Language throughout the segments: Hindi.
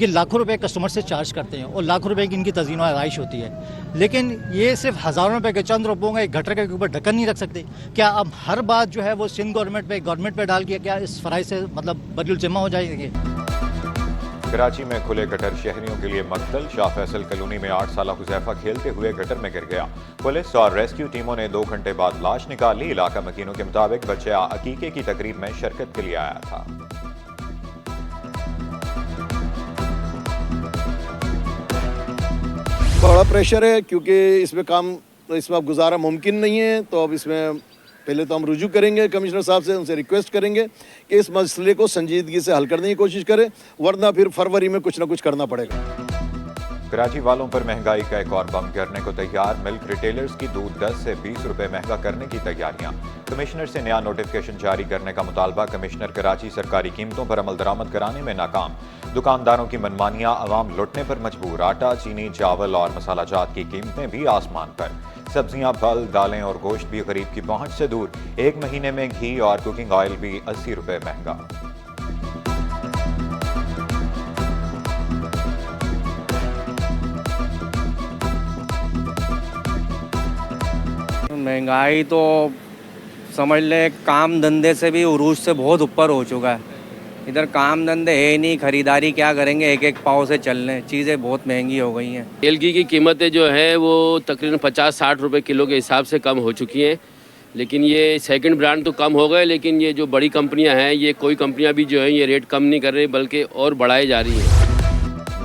ये लाखों रुपए कस्टमर से चार्ज करते हैं और लाखों रुपए की इनकी तज़ीन और आराइश होती है, लेकिन ये सिर्फ हज़ारों रुपए के चंद रुपयों का एक गटर के ऊपर ढक्कन नहीं रख सकते। क्या अब हर बात जो है वो सिंध गवर्नमेंट पे डाल के क्या इस फराई से मतलब बदुल जिम्मा हो जाएंगे? कराची में खुले गटर शहरियों के लिए मकतल। शाह फैसल कॉलोनी में 8 साला हुज़ैफा खेलते हुए गटर में गिर गया। पुलिस और रेस्क्यू टीमों ने 2 घंटे बाद लाश निकाली। इलाका मकीनों के मुताबिक बच्चा अकीके की तकरीब में शिरकत के लिए आया था। बड़ा प्रेशर है क्योंकि इसमें काम इसमें अब गुजारा मुमकिन नहीं है, तो अब इसमें पहले तो हम रुजू करेंगे कमिश्नर साहब से, उनसे रिक्वेस्ट करेंगे कि इस मसले को संजीदगी से हल करने की कोशिश करें, वरना फिर फरवरी में कुछ ना कुछ करना पड़ेगा। कराची वालों पर महंगाई का एक और बम गिरने को तैयार। मिल्क रिटेलर्स की दूध 10 से 20 रुपए महंगा करने की तैयारियां। कमिश्नर से नया नोटिफिकेशन जारी करने का मुतालबा। कमिश्नर कराची सरकारी कीमतों पर अमल दरामद कराने में नाकाम। दुकानदारों की मनमानियां, अवाम लुटने पर मजबूर। आटा, चीनी, चावल और मसाला जात की कीमतें भी आसमान पर। सब्जियां, फल, दालें और गोश्त भी गरीब की पहुंच से दूर। एक महीने में घी और कुकिंग ऑयल भी 80 रुपए महंगा। महंगाई तो समझ ले काम धंधे से भी उरूज से बहुत ऊपर हो चुका है। इधर काम धंधे है नहीं, खरीदारी क्या करेंगे, एक एक पाव से चलने, चीज़ें बहुत महंगी हो गई हैं। एलगी की कीमतें जो है वो तकरीबन 50-60 रुपए किलो के हिसाब से कम हो चुकी हैं, लेकिन ये सेकंड ब्रांड तो कम हो गए, लेकिन ये जो बड़ी कंपनियां हैं, ये कोई कंपनियां भी जो हैं ये रेट कम नहीं कर रही बल्कि और बढ़ाई जा रही हैं।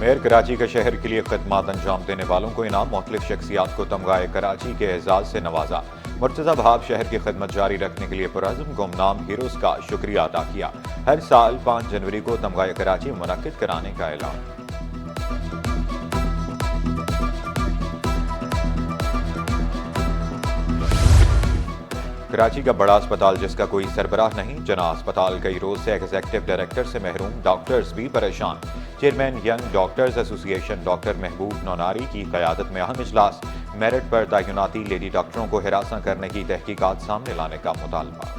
मेयर कराची का शहर के लिए खिदमात अंजाम देने वालों को इनाम। मुख्तलिफ शख्सियात को तमगाए कराची के एजाज से नवाजा। मुर्तज़ा वहाब शहर की खिदमत जारी रखने के लिए पुरअज़्म गुमनाम हीरोज़ का शुक्रिया अदा किया। हर साल 5 जनवरी को तमगाए कराची मुनक्किद कराने का ऐलान। कराची का बड़ा अस्पताल जिसका कोई सरबराह नहीं। जना अस्पताल कई रोज से एग्जीक्यूटिव डायरेक्टर से महरूम। डॉक्टर्स भी परेशान। Chairman young doctors association doctor महबूब नौनारी की क़यादत में अहम इजलास। मेरिट पर तैनाती लेडी डॉक्टरों को हिरासा करने की तहकीकात सामने लाने का मुतालबा।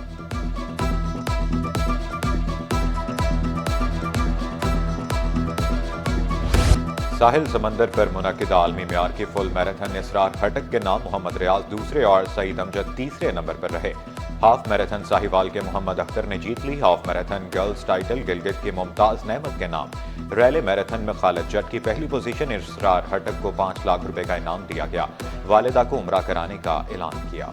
साहिल समंदर पर मुनक्किद आलमी मेयार की फुल मैराथन इसरार हटक के नाम मोहम्मद रियाज दूसरे और सईद अमजद तीसरे नंबर पर रहे। हाफ मैराथन साहिवाल के मोहम्मद अख्तर ने जीत ली। Half marathon girls title Gilgit की मुमताज नेमत के नाम। रैले मैराथन में खालिद जट की पहली पोजीशन। इसरार हटक को 5 लाख रुपए का इनाम दिया गया। वालिदा को उम्रा कराने का ऐलान किया।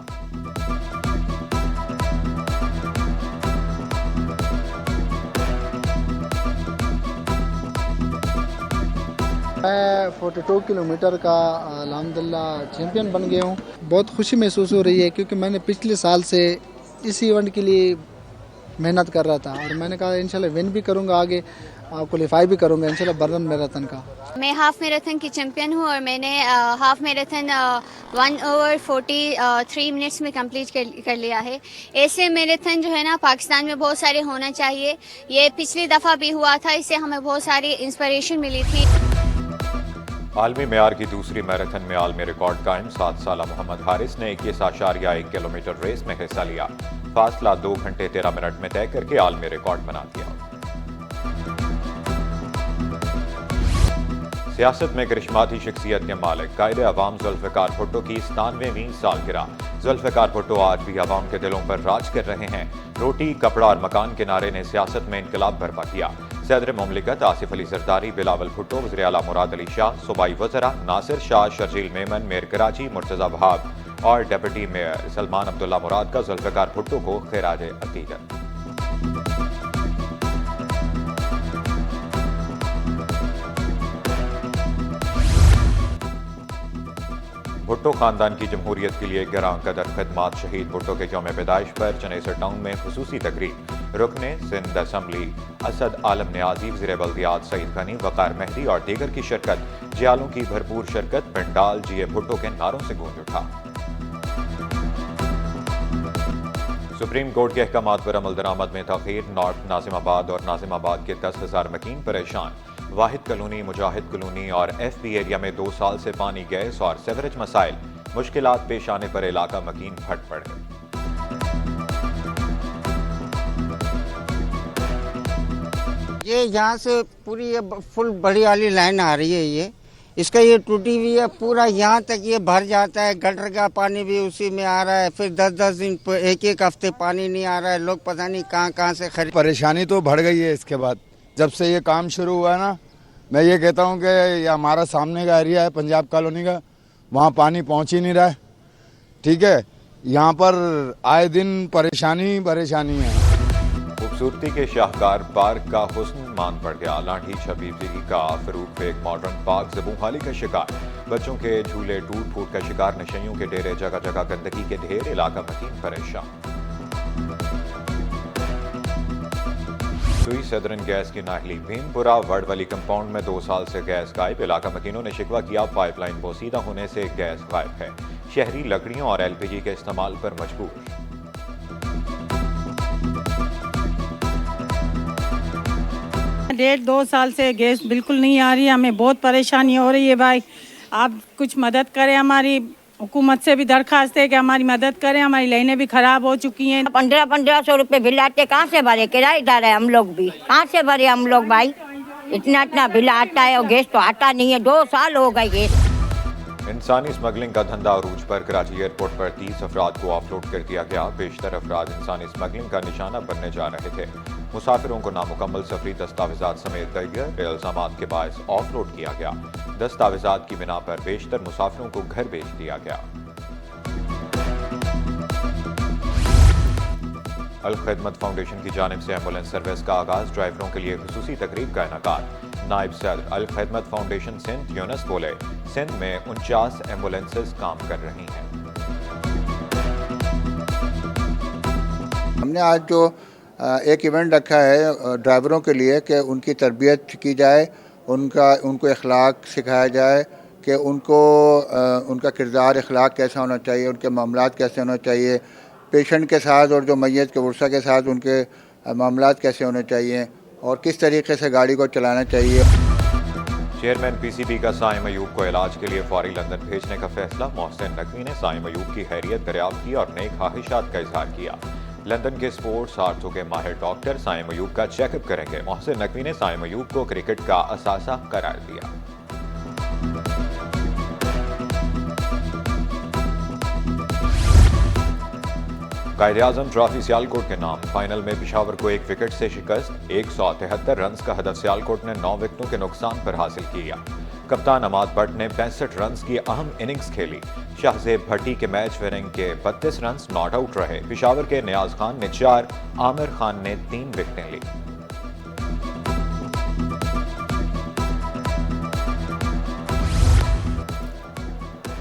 मैं 42 किलोमीटर का अल्हम्दुलिल्लाह चैम्पियन बन गया हूँ। बहुत खुशी महसूस हो रही है क्योंकि मैंने पिछले साल से इस इवेंट के लिए मेहनत कर रहा था और मैंने कहा इंशाल्लाह विन भी करूँगा, आगे क्वालिफाई भी करूँगा इंशाल्लाह बर्न मैराथन का। मैं हाफ मैराथन की चैम्पियन हूँ और मैंने हाफ मैराथन 1 ओवर 43 मिनट्स में कंप्लीट कर लिया है। ऐसे मैराथन जो है ना पाकिस्तान में बहुत सारे होना चाहिए। ये पिछली दफ़ा भी हुआ था, इससे हमें बहुत सारी इंस्पिरेशन मिली थी। आलमी मेयार की दूसरी मैराथन में आलमी रिकॉर्ड कायम। 7 साला मोहम्मद हारिस ने 21.1 किलोमीटर रेस में हिस्सा लिया। फासला 2 घंटे 13 मिनट में तय करके आलमी रिकॉर्ड बना दिया। सियासत में करिश्माती शख्सियत के मालिक कायदे अवाम जुल्फ़िकार भुट्टो की 97वीं सालगिरह। जुल्फ़िकार भुट्टो आज भी अवाम के दिलों पर राज कर रहे हैं। रोटी, कपड़ा और मकान के नारे ने सियासत में इनकलाब बर्पा किया। सदर मुमलिकत आसिफ अली जरदारी, बिलावल भुट्टो, वज़ीर आला मुराद अली शाह, सूबाई वज़रा नासिर शाह, शर्जील मेमन, मेयर कराची मुर्तज़ा वहाब और डिप्टी मेयर सलमान अब्दुल्ला मुराद का जुल्फ़िकार भुट्टो को खिराज अक़ीदत। भुट्टो खानदान की जमहूरियत के लिए गिरां कदर खिदमात। शहीद भुट्टो के यौम पैदाइश पर चनेसर टाउन में खुसूसी तकरीब। रुकने सिंध असम्बली असद आलम न्याजी, वज़ीर बल्दियात सईद गनी, वक़ार मेहदी और दीगर की शिरकत। जियालों की भरपूर शिरकत। पंडाल जीए भुट्टो के नारों से गूंज उठा। सुप्रीम कोर्ट के अहकामात पर अमल दरामद में ताख़ीर। नॉर्थ नाजिमाबाद और नाजिमाबाद के 10,000 मकीन परेशान। वाहिद कॉलोनी, मुजाहिद कॉलोनी और FB एरिया में 2 साल से पानी, गैस और सेवरेज मसाइल। मुश्किलात पेश आने पर इलाका मकीन फट पड़े। ये यहाँ से पूरी ये फुल बड़ी वाली लाइन आ रही है, ये इसका ये टूटी हुई है पूरा, यहाँ तक ये भर जाता है। गटर का पानी भी उसी में आ रहा है, फिर 10-10 दिन एक हफ्ते पानी नहीं आ रहा है। लोग पता नहीं कहाँ से खरीद। परेशानी तो बढ़ गई है इसके बाद, जब से ये काम शुरू हुआ है ना। मैं ये कहता हूँ कि ये हमारा सामने का एरिया है पंजाब कॉलोनी का, वहाँ पानी पहुँच ही नहीं रहा है। ठीक है, यहाँ पर आए दिन परेशानी है। खूबसूरती के शाहकार पार्क का हुस्न मान पड़ गया। लाठी छबीली का फरूख एक मॉडर्न पार्क ज़बूहाली का शिकार। बच्चों के झूले टूट फूट का शिकार, नशइयों के डेरे, जगह जगह गंदगी के ढेर, इलाका मकीन परेशान। सुई सदरन गैस की नाहली। भीमपुरा वडवली कंपाउंड में 2 साल से गैस गायब। इलाका मकीनों ने शिकवा किया, पाइपलाइन बोसीदा होने से गैस गायब है। शहरी लकड़ियों और LPG के इस्तेमाल पर मजबूर। 1.5-2 साल से गैस बिल्कुल नहीं आ रही है, हमें बहुत परेशानी हो रही है भाई। आप कुछ मदद करें, हमारी हुकूमत से भी दरखास्त है कि हमारी मदद करें, हमारी लाइनें भी खराब हो चुकी हैं। 1500 रुपये बिल आते, कहाँ से भरे? किराएदार है हम लोग भी, कहाँ से भरे हम लोग भाई? इतना बिल आता है और गैस तो आता नहीं है। 2 साल हो गए गैस। इंसानी स्मगलिंग का धंधा अरूज पर। कराची एयरपोर्ट पर 30 अफराद को ऑफलोड कर दिया गया। बेशतर अफराद इंसानी स्मगलिंग का निशाना बनने जा रहे थे। मुसाफिरों को नामुकम्मल सफरी दस्तावेजात समेत दीगर इल्जामात के बायस ऑफलोड किया गया। दस्तावेजात की बिना पर बेशतर मुसाफिरों को घर भेज दिया गया। अल खिदमत फाउंडेशन की जानिब से एम्बुलेंस सर्विस का आगाज। ड्राइवरों के लिए खुसूसी तकरीब का इनेकाद। नायब सदर अल खिदमत फाउंडेशन सिंध यूनुस बोले, सिंध में 49 एम्बुलेंसेज काम कर रही हैं। हमने आज जो एक इवेंट रखा है ड्राइवरों के लिए कि उनकी तरबियत की जाए, उनको अखलाक सिखाया जाए कि उनका किरदार अखलाक कैसा होना चाहिए, उनके मामलात कैसे होना चाहिए, पेशेंट के साथ और जो मैयत के वर्सा के साथ उनके मामलात कैसे होने चाहिए और किस तरीके से गाड़ी को चलाना चाहिए। चेयरमैन PCB का साइम अयूब को इलाज के लिए फौरी लंदन भेजने का फैसला। मोहसिन नकवी ने साइम अयूब की खैरियत दरियाफ्त की और नेक ख्वाहिशात का इजहार किया। लंदन के स्पोर्ट्स आर्थो के माहिर डॉक्टर साइम अयूब का चेकअप करेंगे। मोहसिन नकवी ने साइम अयूब को क्रिकेट का असासा करार दिया। कायद-ए-आज़म ट्रॉफी सियालकोट के नाम। फाइनल में पेशावर को 1 विकेट से शिकस्त। 173 रन का हदफ सियालकोट ने 9 विकेटों के नुकसान पर हासिल किया। कप्तान अमाद भट्ट ने 65 रन की अहम इनिंग्स खेली। शाहजेब भट्टी के मैच विनिंग के 32 रन नॉट आउट रहे। पेशावर के नियाज खान ने 4, आमिर खान ने 3 विकेटें ली।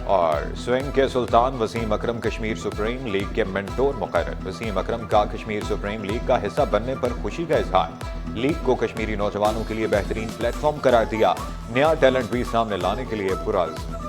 और स्विंग के सुल्तान वसीम अकरम कश्मीर सुप्रीम लीग के मेंटोर मुकर्रर। वसीम अकरम का कश्मीर सुप्रीम लीग का हिस्सा बनने पर खुशी का इजहार। लीग को कश्मीरी नौजवानों के लिए बेहतरीन प्लेटफॉर्म करार दिया। नया टैलेंट भी सामने लाने के लिए पुरअज़्म।